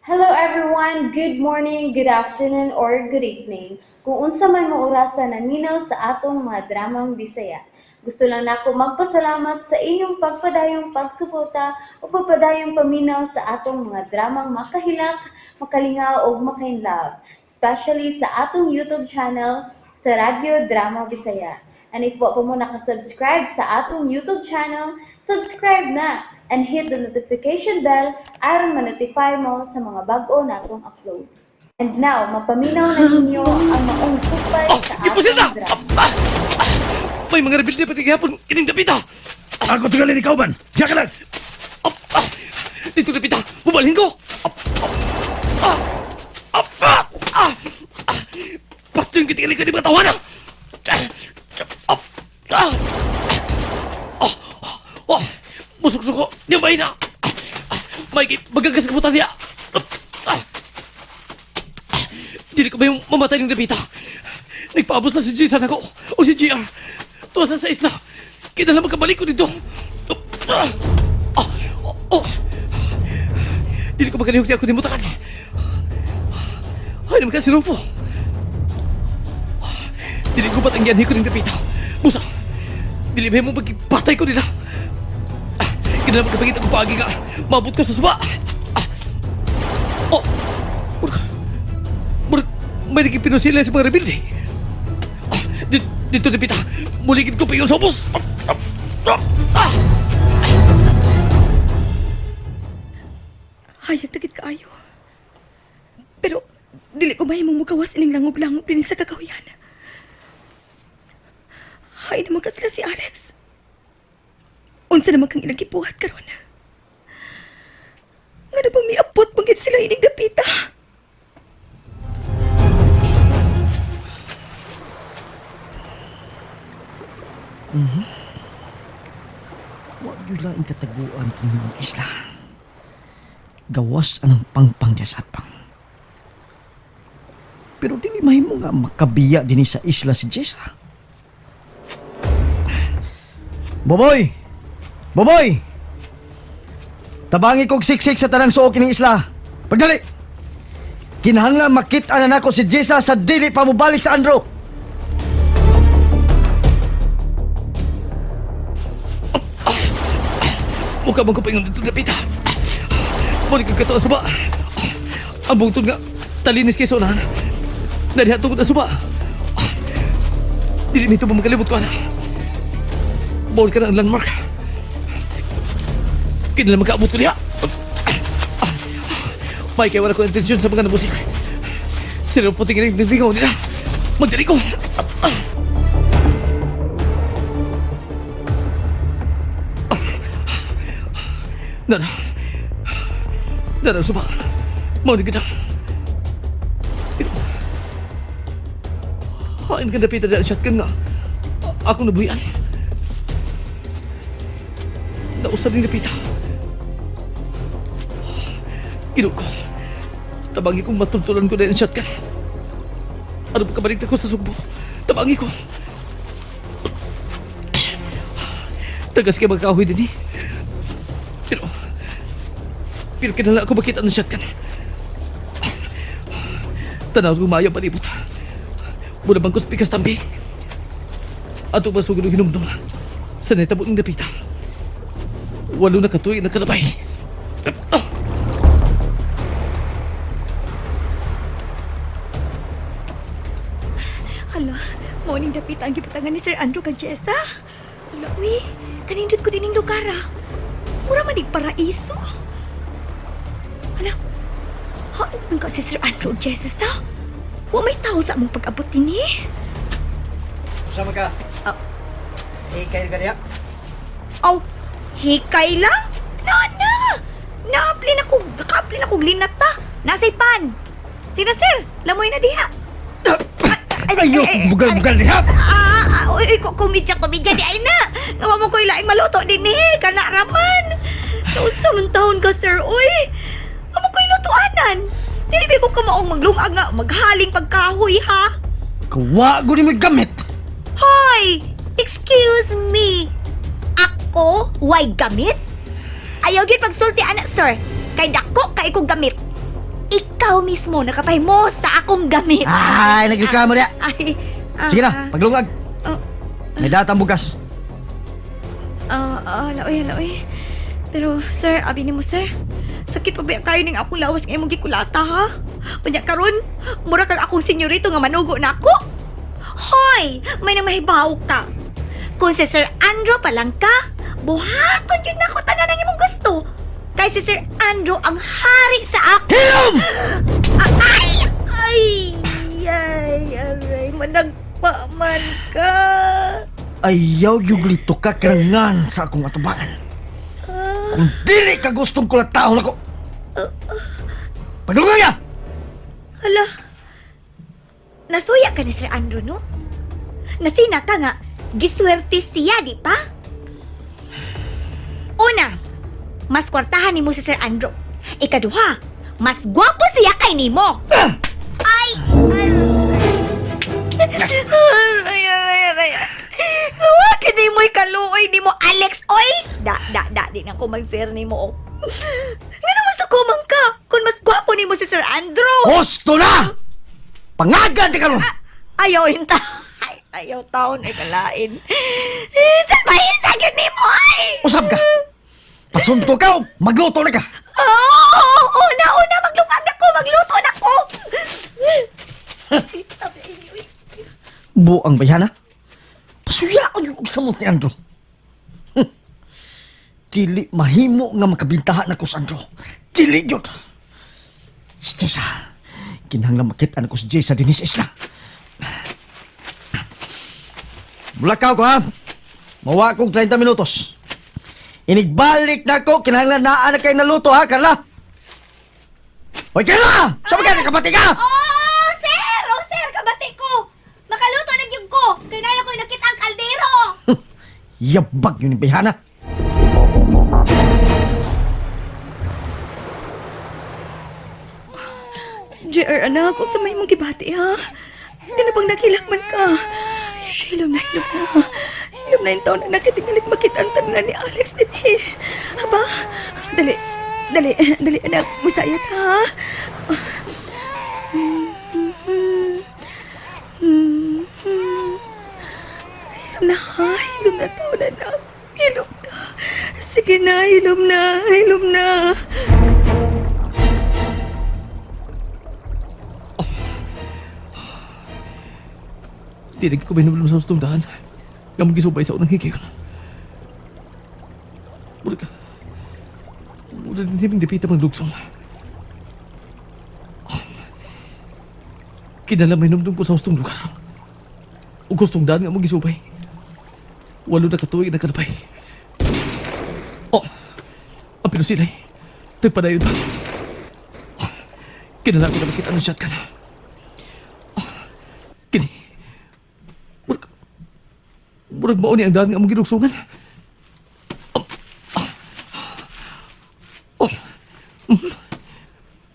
Hello everyone, good morning, good afternoon, or good evening. Kung unsa man mo orasan naminaw sa atong mga dramang Bisaya. Gusto lang nako magpasalamat sa inyong pagpadayong pagsuporta o pagpadayong paminaw sa atong mga dramang makahilak, makalingaw o makainlove, especially sa atong YouTube channel sa Radyo Drama Bisaya. And if wa pa mo nakasubscribe sa atong YouTube channel, subscribe na and hit the notification bell aron ma-notify mo sa mga bag-o natong uploads. And now, mapaminaw na ninyo ang maong supay sa Gipusin na! atong drama. May mga rebelde pati gihapon kining dapita! Ako tingalin ikaw man! Diyan ka lang! Dito dapita! Bubalhin ko! Pato yung kitingalin ka di mga tawanan! Musuk-suko! Di ba na! May magagas kabutan niya! Dili ko ba yung mamatay ng dapita? Nagpaabos na si Jason ako o si GR. Tuwas na sa isla. Kinala magkabalik ko dito. Dili ko magalihog niya ako ni Mutakan. Ay naman ka si Rufo. Dili ko ba't ang yanhi ko ng dapita. Musa, dili ba mo magpatay ko nila? Kinala magkabagit ako paagi ka. Mabot ko sa suba. Murag, may naging pinusila sa mga rebelde. Dito dapita, muligid ko pa yung sobos. Hayag dagit kaayo. Pero, dili ko mahimong mugawas ining langob-langob din sa kakahuyan. Hay naman kasi si Alex. Unsa naman kang ilang gibuhat karon? Nga na bang miabot bangit sila ining dapita? Huwag yun lang ang kataguan ng mga isla. Gawas anang pangpang niya sa atpang. Pero di mahimo nga makabiya din sa isla si Jessa. Boboy! Boboy! Tabangi kog siksik sa tanang suok ni isla. Pagdali! Kinahanglan makita na nako si Jessa sa dili pa mo balik sa Andro. Mukha bang kupingon dito dapita. Mulig kong katuan suba. Ang bungtod nga, talinis kay sonahan. Narihat tungkol na suba. Dili mito ba magalimot ko, anak? Bawal ka na ang landmark. Kinala magkaabot ko niya. May kaya wala ko intensyon sa mga nabusik. Sila po tingin ng bingaw nila. Magdali ko. Nara, suba. Maunig ka na. Pero, hain ka napita dahil shotgun nga. Ako nabuhian. Nausap ni napita. Ino ko. Tabangi kong matultulan ko dahil shotgun. Ano ba kabalik na ko sa sugbo? Tabangi ko. Tagas kayo magkahoy din eh. Pero kinala ako makita ng shotgun. Tanaw ko mayaw palibot. Mula bang ko spikas tambi. Ato ba sugod ng hinumdum. Sa netabo ng napita. Walo na katuig na kalabay. Hala, morning dapita ang giputangan ni Sir Andrew kag Jessa. Hala, uy, kanindot ko din yung lugar ah. Mura manig paraiso. Hala, hain man ka si Sir Andrew Jessa sa? Wa may tao sa among pag-abot din eh. Sama ka? Hikay ka niya? Aw, hikay lang? Naaplin ako linat pa. Nasay pan. Sino sir? Lamoy na diha. Ayo, bugal-bugal niya! Uy, kumidya di ay na. Nawa mo ko ilaing maluto din eh. Kana raman. Naunsa man taon ka sir, uy. Amo ko ilutuanan. Dili ko ka maong maglungag nga maghaling pagkahoy ha. Kawa ko ni mo gamit! Hoy! Excuse me. Ako? Why gamit? Ayaw gyud pagsulti anak sir. Kay dako kay ko gamit. ikaw mismo nakapahimo sa akong gamit. Ay, nagreklamo niya. Ay, Sige na, paglungag. Oh. May datang bukas. Haloy. Pero, sir, abi ni mo, sir. Sakit pa ba kayo ning akong lawas nga imong gikulata, ha? Panya karon, mura kag akong senyorito nga manugo na ako. Hoy, may nang mahibaw ka. Kung si Sir Andrew pa lang ka, buhaton yun na ako tanan ang imong gusto. Kay si Sir Andrew ang hari sa ako. Hilom! Aray, managpaman ka. Ayaw yung lito ka kirangan sa akong atubangan. Kung dili ka gustong kulataon ako. Paglungag niya! Hala, nasuya ka ni Sir Andrew, no? Nasina ka nga, giswerte siya, di pa? Una, mas kwartahan ni mo si Sir Andrew. Ikaduha, mas gwapo siya kay nimo. Ay! Huwag hindi mo'y kaluoy ni mo, Alex, oy! Di na ko mag-share ni mo, oh. Nga naman sa kumang ka, kung mas gwapo ni mo si Sir Andrew. Hosto na! Pangagan di ka ron! Ayaw hinta. Ayaw taon ay kalain. Sa mahisag yun ni mo, ay! Usap ka! Pasunto ka o magluto na ka! Una, magluto na ko! Buang bayana? Pasuya ko yung samot ni Andrew. Dili mahimo nga makabintahan ako sa Andrew. Dili yun. Si Jessa, kinahanglan makitaan ako si Jessa din sa isla. Mulakaw ko ha. Mawa kong 30 minutos. Inigbalik na ako, kinahanglan na anak kayo naluto ha, Carla. Hoy, Carla! Saan ka nakabati ka? Oh, sir! Kabati ko! Makaluto na yung ko! Kailangan ko nakita ang kaldero! Yabag yun yung bayana. JR, anak, kung sa may mong gibati, ha? Di na bang nakilakman ka? Hilom na. Hilom na yung taon na nakitingalit makita ang tanan ni Alex din, eh. Aba, dali, anak, musayot, ha? Hilom na taon, anak. Hilom na. Sige na, hilom na. Tinig ko binubulong sa hustong daan. Nga magisubay sa unang higayon. Murag hindi dipita maglugsong. Kinalamay numdum ko sa hustong lugar. O gustong daan nga magisubay. Walo na katuig na kalapay. Ang pinusilay. Tagpadayon. Kinala ko na makita ng shotgun. Kini. Murag mauni ang daan nga mong ginugsungan.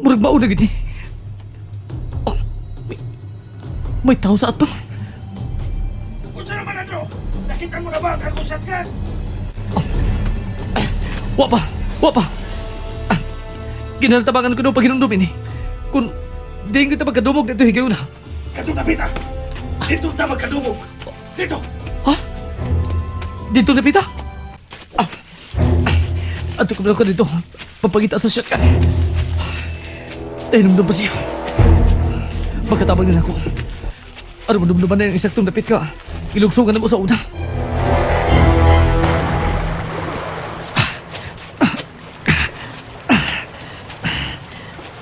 Murag mauna gini. May tao sa atong. Unsa naman ano? Nakita mo na ba ang akong shotgun? Wa pa. Ginaltabangan ko nung paghinumdumin eh. Kung di ko ito magkadumog dito higayon na. Kadto na pita. Dito ta magkadumog. Dito. Ha? Dito na pita? Ato ko lang ko dito. Papagita sa shotgun. Hinumdum pa siya. Magkatabang din ako. Ano mo numduman na yung isaktong napit ka? Ilugsungan na mo sa una.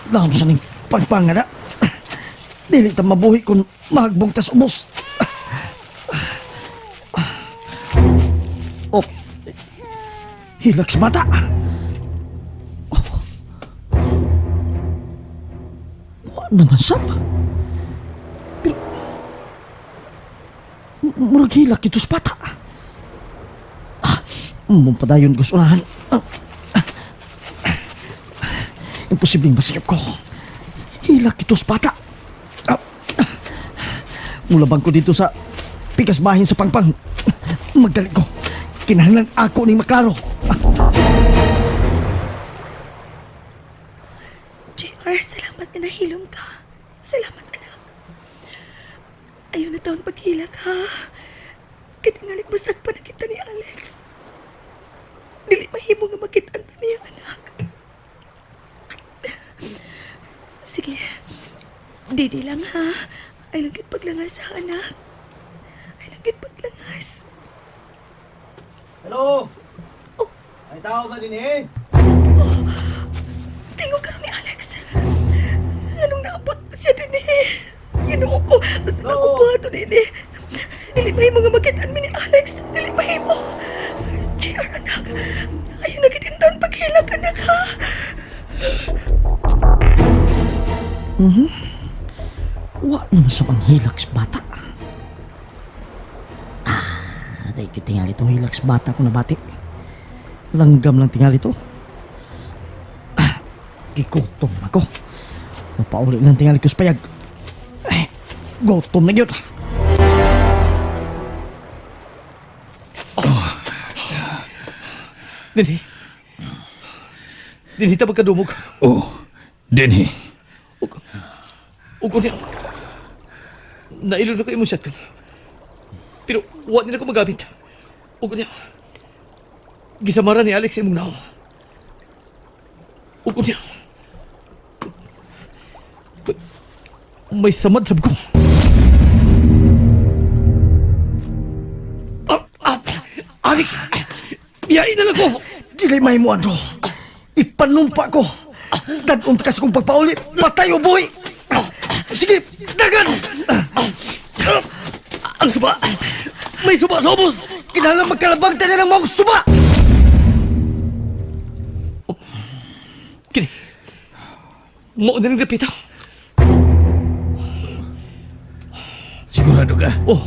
Naam sa ning pagpangana. Dili ta mabuhi kung mahagbong tas ubos. Oh. Hilak sa mata. Oh. Wa naman sab. Pero murag hilak ito sa bata. Mumpadayon ko sa unahan. Imposibleng masikip ko. Hilak ito sa bata. Mulabang ko dito sa pikas bahin sa pangpang. Magdali ko. Kinahanglan ako ning maklaro. JR, salamat na nahilom ka. Salamat, anak. Ayaw na taon paghilak, ha? Kitingalik basag pa na kita ni Alex. Dili mahimo nga makitaan ta niya, anak. Sige. Didi lang, ha? Ay lang gid paglangas, ha, anak. Ay lang gid paglangas. Hello? Ay tao ba din eh? Tingog ka rin ni Alex. Anong naabot siya din eh? Ginoo ko. Basta No. ako buhato din eh. Dili mahimo nga makitaan mi ni Alex. Dili mahimo. JR, anak. Ayaw na gitintan paghilak, anak, ha? Wa naman sa panghilaks bata. Aday ko tingali to hilaks bata ko na bati. Langgam lang tingali to. Gikutom ako. Mapauli lang tingali ko sa payag. Gutom na yun. Dinhi. Dinhi ta magkadumog. Oh, Denhi. Ug niya. Nailo na ko imong shotgun. Pero wa nila ko magamit. Ug niya. Gisamara ni Alex imong naong. Ug niya. May samad sab ko. Alex! Iyain na lang ko! Dili may mo ano. Ipanumpa ko. Dadon ka sa kong pagpauli. Patay o buhay. Sige, dagan! Ang suba! May suba sa ubos! Kinalang magkalabang tayo ng mga suba! Kini. Mo na rin repita. Sigurado ka? Oh,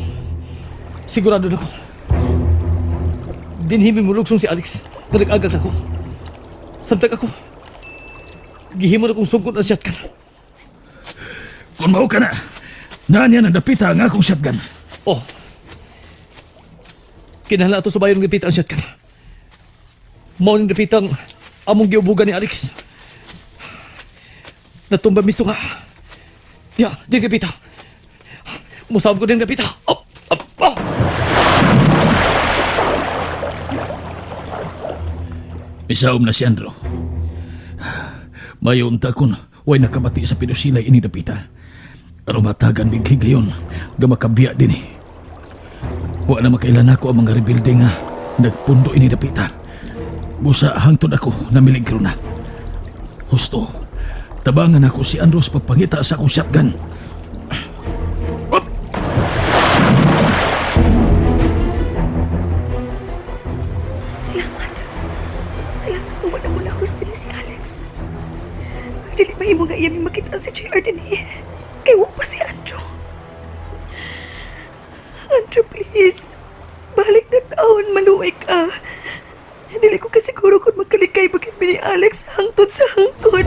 sigurado na ko. Dinhimi mo lugsong si Alex na nag-agal ako. Samtag ako. Gihimo na kong sungkot ang shotgun. Kung mao ka na, naan yan ang napita ang akong shotgun. Oh. Kinahanglan ato sa bayan ng repita ang shotgun. Mao ning repita ang among giubugan ni Alex. Natumba misto nga. Di repita. Musab ko din repita. Up! Isaom na si Andro. Mayon ta kun way nakabati sa pinusilay ini dapita. Aron matagan bighi gayon, gamakabiya din eh. Wa na makailan ako ang mga rebelde nga nagpundo ini dapita. Busa hangtod ako na miligro na. Husto, tabangan ako si Andro sa pagpangita sa akong shotgun. Up! Salamat. Salamat kung wala mo na hustin si Alex. Dili mahimo nga iyang makita si JR din eh. Kaya wa pa si Andrew. Andrew, please. Balik na taon, maluway ka. Dili ko kasiguro kung magkalikay bakit ni Alex hangtod sa hangtod.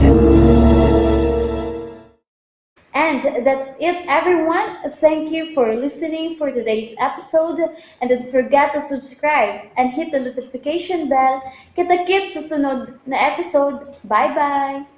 And that's it, everyone. Thank you for listening for today's episode. And don't forget to subscribe and hit the notification bell. Kita-kits sa sunod na episode. Bye-bye!